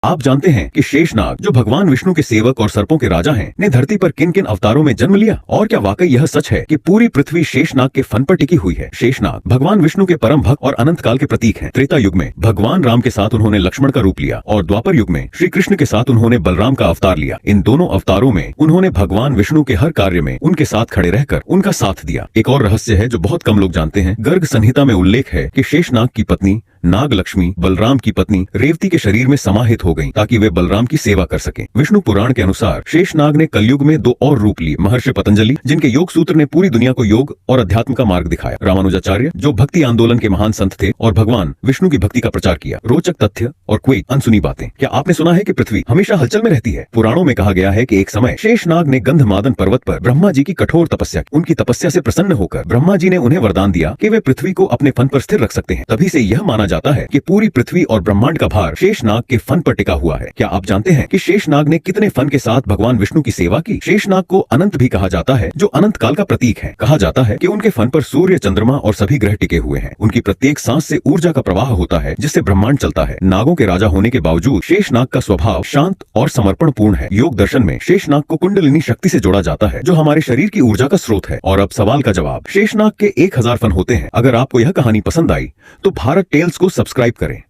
आप जानते हैं कि शेषनाग, जो भगवान विष्णु के सेवक और सर्पों के राजा हैं, ने धरती पर किन किन अवतारों में जन्म लिया? और क्या वाकई यह सच है कि पूरी पृथ्वी शेषनाग के फन पर टिकी हुई है? शेषनाग भगवान विष्णु के परम भक्त और अनंत काल के प्रतीक हैं। त्रेता युग में भगवान राम के साथ उन्होंने लक्ष्मण का रूप लिया और द्वापर युग में श्री कृष्ण के साथ उन्होंने बलराम का अवतार लिया। इन दोनों अवतारों में उन्होंने भगवान विष्णु के हर कार्य में उनके साथ खड़े रहकर उनका साथ दिया। एक और रहस्य है जो बहुत कम लोग जानते हैं। गर्ग संहिता में उल्लेख है कि शेषनाग की पत्नी नाग लक्ष्मी बलराम की पत्नी रेवती के शरीर में समाहित हो गईं ताकि वे बलराम की सेवा कर सकें। विष्णु पुराण के अनुसार शेषनाग ने कलयुग में दो और रूप लिए। महर्षि पतंजलि, जिनके योग सूत्र ने पूरी दुनिया को योग और अध्यात्म का मार्ग दिखाया। रामानुजाचार्य, जो भक्ति आंदोलन के महान संत थे और भगवान विष्णु की भक्ति का प्रचार किया। रोचक तथ्य और कोई अनसुनी बातें। क्या आपने सुना है कि पृथ्वी हमेशा हलचल में रहती है? पुराणों में कहा गया है कि एक समय शेषनाग ने गंधमादन पर्वत पर ब्रह्मा जी की कठोर तपस्या की। उनकी तपस्या से प्रसन्न होकर ब्रह्मा जी ने उन्हें वरदान दिया कि वे पृथ्वी को अपने फन पर स्थिर रख सकते हैं। तभी से यह माना जाता है कि पूरी पृथ्वी और ब्रह्मांड का भार शेषनाग के फन पर टिका हुआ है। क्या आप जानते हैं कि शेषनाग ने कितने फन के साथ भगवान विष्णु की सेवा की? शेषनाग को अनंत भी कहा जाता है, जो अनंत काल का प्रतीक है। कहा जाता है कि उनके फन पर सूर्य, चंद्रमा और सभी ग्रह टिके हुए हैं। उनकी प्रत्येक सांस से ऊर्जा का प्रवाह होता है जिससे ब्रह्मांड चलता है। नागों के राजा होने के बावजूद शेषनाग का स्वभाव शांत और समर्पण पूर्ण है। योग दर्शन में शेषनाग को कुंडलिनी शक्ति से जोड़ा जाता है, जो हमारे शरीर की ऊर्जा का स्रोत है। और अब सवाल का जवाब। शेषनाग के 1000 फन होते हैं। अगर आपको यह कहानी पसंद आई तो भारत टेल्स को सब्सक्राइब करें।